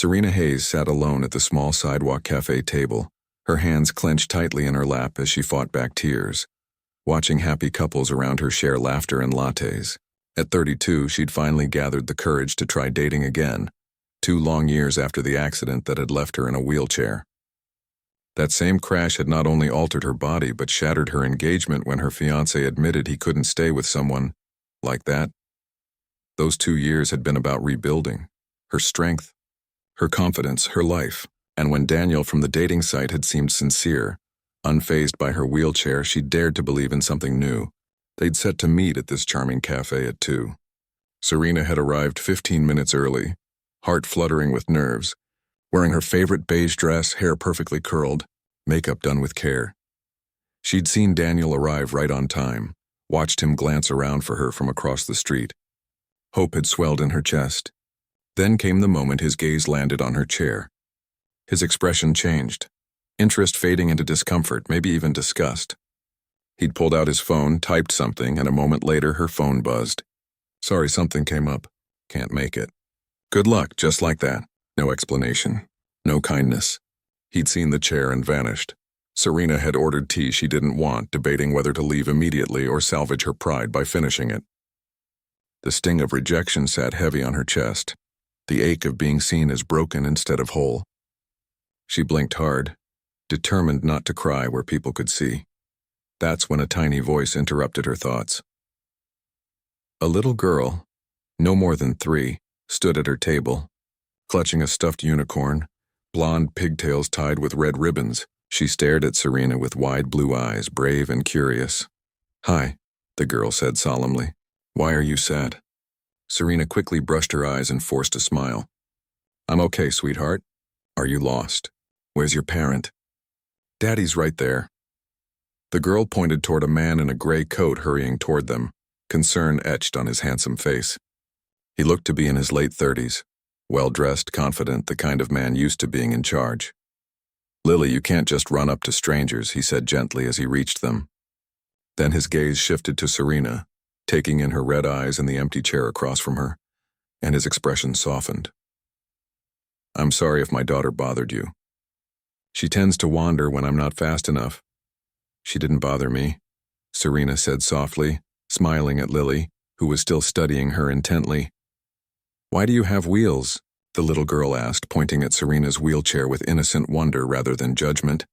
Serena Hayes sat alone at the small sidewalk cafe table, her hands clenched tightly in her lap as she fought back tears. Watching happy couples around her share laughter and lattes. At 32, she'd finally gathered the courage to try dating again, 2 long years after the accident that had left her in a wheelchair. That same crash had not only altered her body but shattered her engagement when her fiancé admitted he couldn't stay with someone like that. Those 2 years had been about rebuilding her strength, her confidence, her life, and when Daniel from the dating site had seemed sincere, unfazed by her wheelchair, she dared to believe in something new. They'd set to meet at this charming cafe at 2. Serena had arrived 15 minutes early, heart fluttering with nerves, wearing her favorite beige dress, hair perfectly curled, makeup done with care. She'd seen Daniel arrive right on time, watched him glance around for her from across the street. Hope had swelled in her chest. Then came the moment his gaze landed on her chair. His expression changed, interest fading into discomfort, maybe even disgust. He'd pulled out his phone, typed something, and a moment later her phone buzzed. "Sorry, something came up. Can't make it." "Good luck," just like that. No explanation. No kindness. He'd seen the chair and vanished. Serena had ordered tea she didn't want, debating whether to leave immediately or salvage her pride by finishing it. The sting of rejection sat heavy on her chest, the ache of being seen as broken instead of whole. She blinked hard, determined not to cry where people could see. That's when a tiny voice interrupted her thoughts. A little girl, no more than 3, stood at her table, clutching a stuffed unicorn, blonde pigtails tied with red ribbons. She stared at Serena with wide blue eyes, brave and curious. "Hi," the girl said solemnly. "Why are you sad?" Serena quickly brushed her eyes and forced a smile. "I'm okay, sweetheart. Are you lost? Where's your parent?" "Daddy's right there." The girl pointed toward a man in a gray coat hurrying toward them, concern etched on his handsome face. He looked to be in his late 30s, well-dressed, confident, the kind of man used to being in charge. "Lily, you can't just run up to strangers," he said gently as he reached them. Then his gaze shifted to Serena, taking in her red eyes and the empty chair across from her, and his expression softened. "I'm sorry if my daughter bothered you. She tends to wander when I'm not fast enough." "She didn't bother me," Serena said softly, smiling at Lily, who was still studying her intently. "Why do you have wheels?" the little girl asked, pointing at Serena's wheelchair with innocent wonder rather than judgment.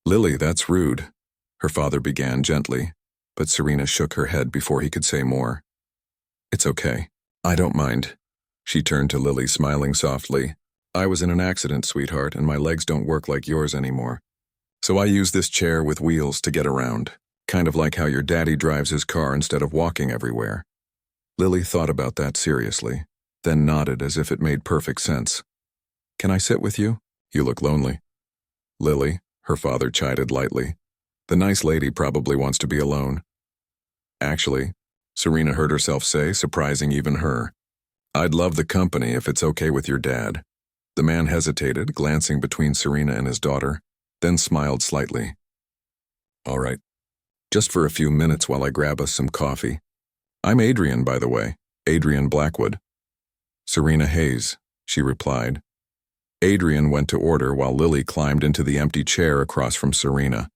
"Lily, that's rude," her father began gently, but Serena shook her head before he could say more. "It's okay. I don't mind." She turned to Lily, smiling softly. "I was in an accident, sweetheart, and my legs don't work like yours anymore. So I use this chair with wheels to get around, kind of like how your daddy drives his car instead of walking everywhere." Lily thought about that seriously, then nodded as if it made perfect sense. "Can I sit with you? You look lonely." "Lily," her father chided lightly. "The nice lady probably wants to be alone." "Actually," Serena heard herself say, surprising even her, "I'd love the company if it's okay with your dad." The man hesitated, glancing between Serena and his daughter, then smiled slightly. "All right. Just for a few minutes while I grab us some coffee. I'm Adrian, by the way, Adrian Blackwood." "Serena Hayes," she replied. Adrian went to order while Lily climbed into the empty chair across from Serena,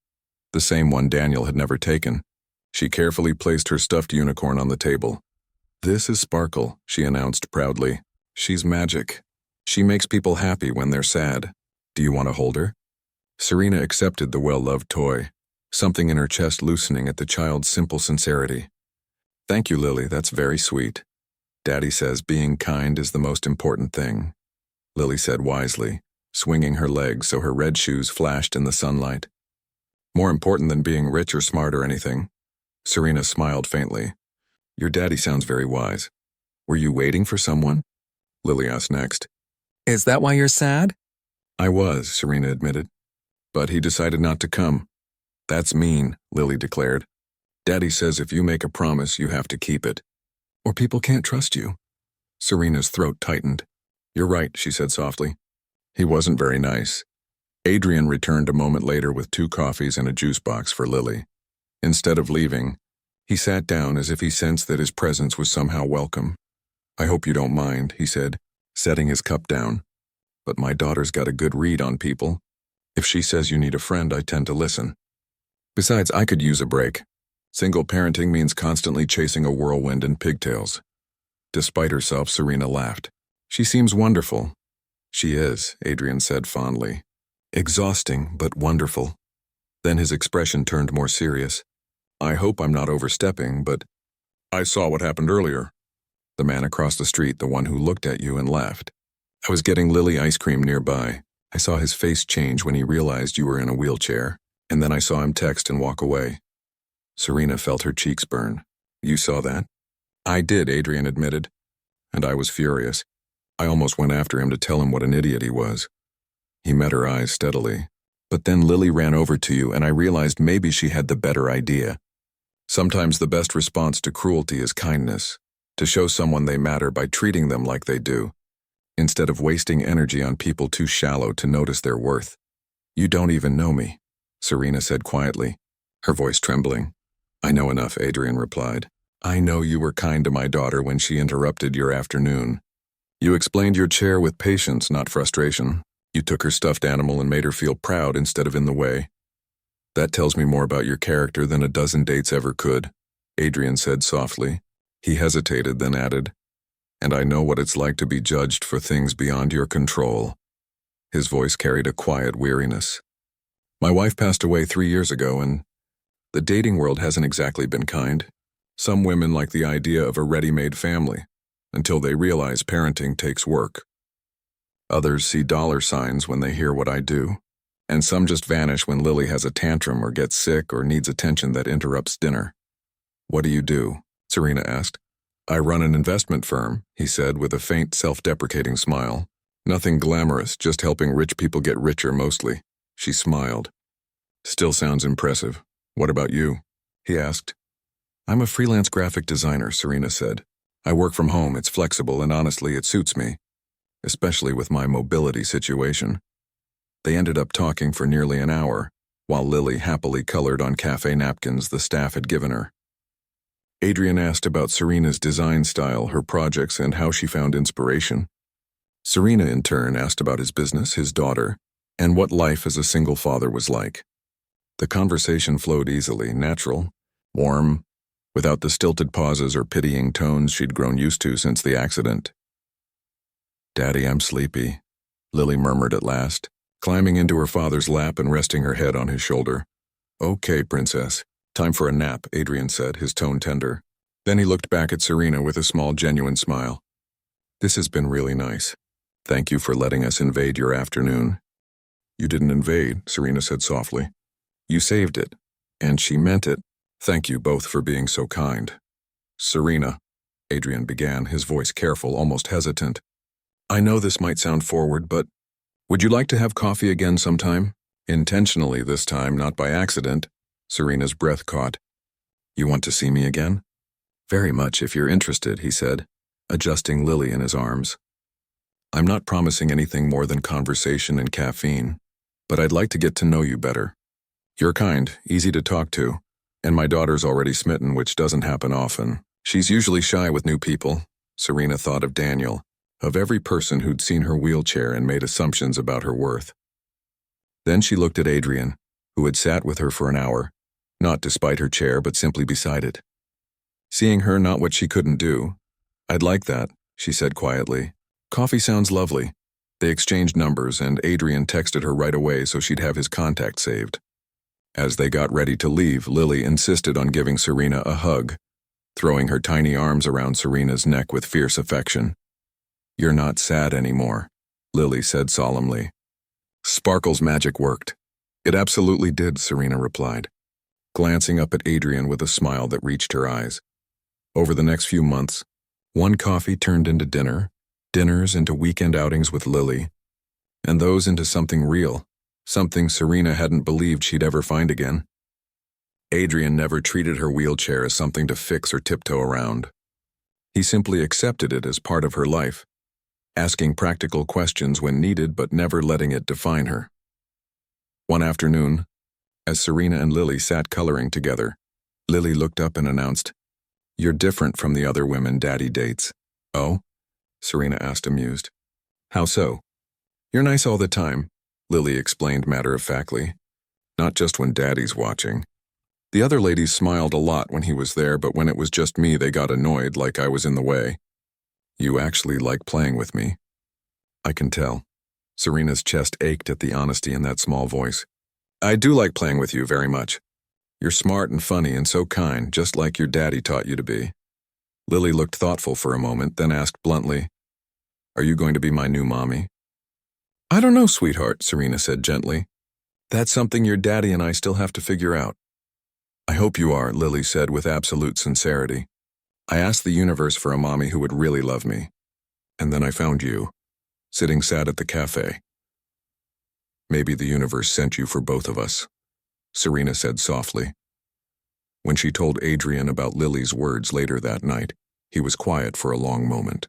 the same one Daniel had never taken. She carefully placed her stuffed unicorn on the table. "This is Sparkle," she announced proudly. "She's magic. She makes people happy when they're sad. Do you want to hold her?" Serena accepted the well-loved toy, something in her chest loosening at the child's simple sincerity. "Thank you, Lily, that's very sweet. Daddy says being kind is the most important thing," Lily said wisely, swinging her legs so her red shoes flashed in the sunlight. "More important than being rich or smart or anything." Serena smiled faintly. "Your daddy sounds very wise. Were you waiting for someone?" Lily asked next. "Is that why you're sad?" "I was," Serena admitted. "But he decided not to come." "That's mean," Lily declared. "Daddy says if you make a promise, you have to keep it. Or people can't trust you." Serena's throat tightened. "You're right," she said softly. He wasn't very nice. Adrian returned a moment later with 2 coffees and a juice box for Lily. Instead of leaving, he sat down as if he sensed that his presence was somehow welcome. "I hope you don't mind," he said, setting his cup down. but my daughter's got a good read on people. If she says you need a friend, I tend to listen. Besides, I could use a break. Single parenting means constantly chasing a whirlwind in pigtails. Despite herself, Serena laughed. She seems wonderful. She is, Adrian said fondly. Exhausting, but wonderful. Then his expression turned more serious. I hope I'm not overstepping, but I saw what happened earlier. The man across the street, the one who looked at you and laughed. I was getting Lily ice cream nearby. I saw his face change when he realized you were in a wheelchair, and then I saw him text and walk away. Serena felt her cheeks burn. You saw that? I did, Adrian admitted, and I was furious. I almost went after him to tell him what an idiot he was. He met her eyes steadily. But then Lily ran over to you, and I realized maybe she had the better idea. Sometimes the best response to cruelty is kindness, to show someone they matter by treating them like they do, instead of wasting energy on people too shallow to notice their worth. You don't even know me, Serena said quietly, her voice trembling. I know enough, Adrian replied. I know you were kind to my daughter when she interrupted your afternoon. You explained your chair with patience, not frustration. You took her stuffed animal and made her feel proud instead of in the way. That tells me more about your character than a dozen dates ever could, Adrian said softly. He hesitated, then added, and I know what it's like to be judged for things beyond your control. His voice carried a quiet weariness. My wife passed away 3 years ago, and the dating world hasn't exactly been kind. Some women like the idea of a ready-made family, until they realize parenting takes work. Others see dollar signs when they hear what I do, and some just vanish when Lily has a tantrum or gets sick or needs attention that interrupts dinner. What do you do? Serena asked. I run an investment firm, he said with a faint self-deprecating smile. Nothing glamorous, just helping rich people get richer mostly. She smiled. Still sounds impressive. What about you? He asked. I'm a freelance graphic designer, Serena said. I work from home, it's flexible, and honestly, it suits me, especially with my mobility situation. They ended up talking for nearly an hour, while Lily happily colored on cafe napkins the staff had given her. Adrian asked about Serena's design style, her projects, and how she found inspiration. Serena, in turn, asked about his business, his daughter, and what life as a single father was like. The conversation flowed easily, natural, warm, without the stilted pauses or pitying tones she'd grown used to since the accident. Daddy, I'm sleepy, Lily murmured at last, climbing into her father's lap and resting her head on his shoulder. Okay, princess. Time for a nap, Adrian said, his tone tender. Then he looked back at Serena with a small, genuine smile. This has been really nice. Thank you for letting us invade your afternoon. You didn't invade, Serena said softly. You saved it. And she meant it. Thank you both for being so kind. Serena, Adrian began, his voice careful, almost hesitant. I know this might sound forward, but would you like to have coffee again sometime? Intentionally this time, not by accident. Serena's breath caught. You want to see me again? Very much if you're interested, he said, adjusting Lily in his arms. I'm not promising anything more than conversation and caffeine, but I'd like to get to know you better. You're kind, easy to talk to, and my daughter's already smitten, which doesn't happen often. She's usually shy with new people. Serena thought of Daniel, of every person who'd seen her wheelchair and made assumptions about her worth. Then she looked at Adrian, who had sat with her for an hour, not despite her chair but simply beside it. Seeing her not what she couldn't do, I'd like that, she said quietly. Coffee sounds lovely. They exchanged numbers, and Adrian texted her right away so she'd have his contact saved. As they got ready to leave, Lily insisted on giving Serena a hug, throwing her tiny arms around Serena's neck with fierce affection. You're not sad anymore, Lily said solemnly. Sparkle's magic worked. It absolutely did, Serena replied, glancing up at Adrian with a smile that reached her eyes. Over the next few months, one coffee turned into dinner, dinners into weekend outings with Lily, and those into something real, something Serena hadn't believed she'd ever find again. Adrian never treated her wheelchair as something to fix or tiptoe around. He simply accepted it as part of her life, asking practical questions when needed but never letting it define her. One afternoon, as Serena and Lily sat coloring together, Lily looked up and announced, You're different from the other women Daddy dates. Oh? Serena asked, amused. How so? You're nice all the time, Lily explained matter-of-factly. Not just when Daddy's watching. The other ladies smiled a lot when he was there, but when it was just me, they got annoyed like I was in the way. You actually like playing with me. I can tell. Serena's chest ached at the honesty in that small voice. I do like playing with you very much. You're smart and funny and so kind, just like your daddy taught you to be. Lily looked thoughtful for a moment, then asked bluntly, Are you going to be my new mommy? I don't know, sweetheart, Serena said gently. That's something your daddy and I still have to figure out. I hope you are, Lily said with absolute sincerity. I asked the universe for a mommy who would really love me. And then I found you, sitting sad at the cafe. Maybe the universe sent you for both of us, Serena said softly. When she told Adrian about Lily's words later that night, he was quiet for a long moment.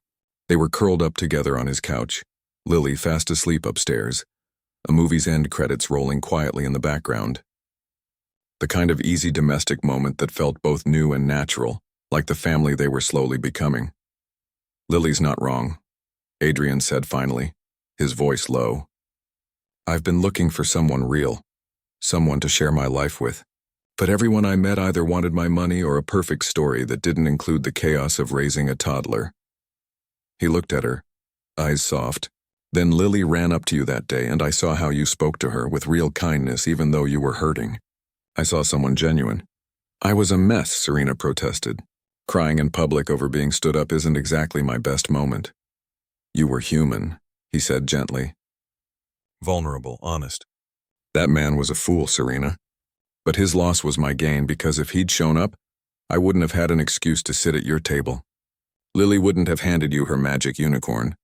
They were curled up together on his couch, Lily fast asleep upstairs, a movie's end credits rolling quietly in the background. The kind of easy domestic moment that felt both new and natural, like the family they were slowly becoming. Lily's not wrong, Adrian said finally, his voice low. I've been looking for someone real, someone to share my life with. But everyone I met either wanted my money or a perfect story that didn't include the chaos of raising a toddler. He looked at her, eyes soft. Then Lily ran up to you that day and I saw how you spoke to her with real kindness even though you were hurting. I saw someone genuine. I was a mess, Serena protested. Crying in public over being stood up isn't exactly my best moment. You were human, he said gently. Vulnerable, honest. That man was a fool, Serena. But his loss was my gain because if he'd shown up, I wouldn't have had an excuse to sit at your table. Lily wouldn't have handed you her magic unicorn.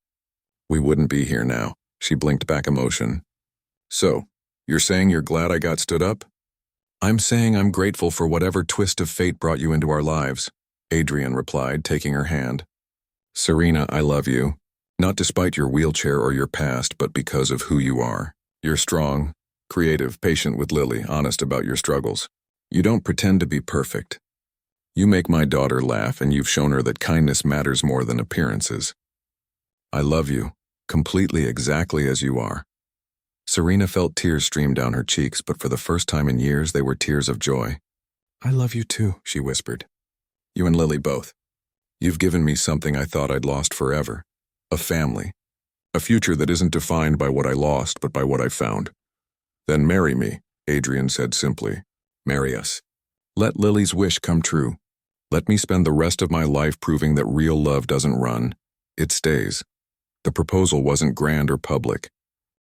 We wouldn't be here now, she blinked back emotion. So, you're saying you're glad I got stood up? I'm saying I'm grateful for whatever twist of fate brought you into our lives, Adrian replied, taking her hand. Serena, I love you. Not despite your wheelchair or your past, but because of who you are. You're strong, creative, patient with Lily, honest about your struggles. You don't pretend to be perfect. You make my daughter laugh, and you've shown her that kindness matters more than appearances. I love you, completely exactly as you are. Serena felt tears stream down her cheeks, but for the first time in years they were tears of joy. I love you too, she whispered. You and Lily both. You've given me something I thought I'd lost forever. A family. A future that isn't defined by what I lost, but by what I found. Then marry me, Adrian said simply. Marry us. Let Lily's wish come true. Let me spend the rest of my life proving that real love doesn't run. It stays. The proposal wasn't grand or public.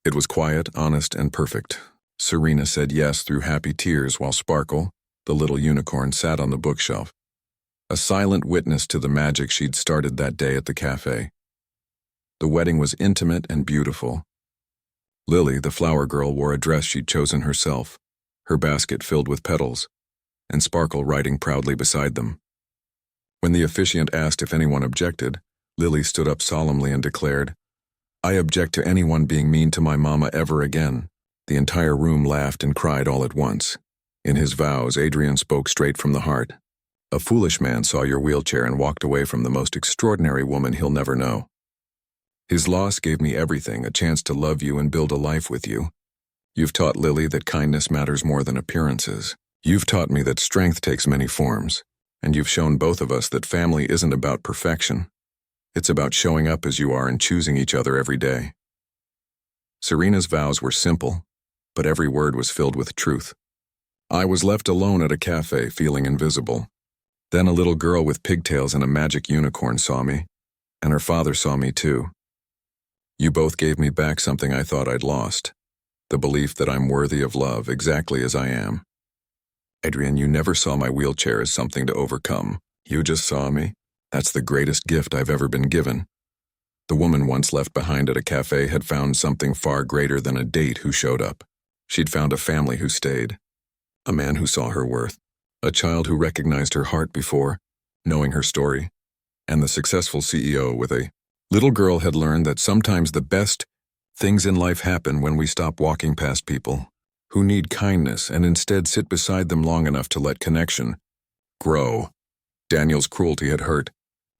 It was quiet, honest, and perfect. Serena said yes through happy tears while Sparkle, the little unicorn, sat on the bookshelf. A silent witness to the magic she'd started that day at the cafe. The wedding was intimate and beautiful. Lily, the flower girl, wore a dress she'd chosen herself, her basket filled with petals, and Sparkle riding proudly beside them. When the officiant asked if anyone objected, Lily stood up solemnly and declared, I object to anyone being mean to my mama ever again. The entire room laughed and cried all at once. In his vows, Adrian spoke straight from the heart. A foolish man saw your wheelchair and walked away from the most extraordinary woman he'll never know. His loss gave me everything, a chance to love you and build a life with you. You've taught Lily that kindness matters more than appearances. You've taught me that strength takes many forms, and you've shown both of us that family isn't about perfection. It's about showing up as you are and choosing each other every day. Serena's vows were simple, but every word was filled with truth. I was left alone at a cafe, feeling invisible. Then a little girl with pigtails and a magic unicorn saw me, and her father saw me too. You both gave me back something I thought I'd lost, the belief that I'm worthy of love exactly as I am. Adrian, you never saw my wheelchair as something to overcome. You just saw me. That's the greatest gift I've ever been given. The woman once left behind at a cafe had found something far greater than a date who showed up. She'd found a family who stayed, a man who saw her worth, a child who recognized her heart before, knowing her story, and the successful CEO with a little girl had learned that sometimes the best things in life happen when we stop walking past people who need kindness and instead sit beside them long enough to let connection grow. Daniel's cruelty had hurt,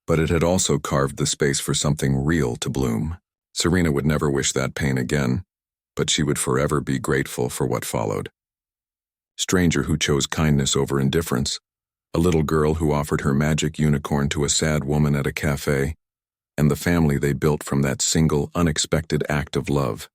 but it had also carved the space for something real to bloom. Serena would never wish that pain again, but she would forever be grateful for what followed. Stranger who chose kindness over indifference, a little girl who offered her magic unicorn to a sad woman at a cafe, and the family they built from that single, unexpected act of love.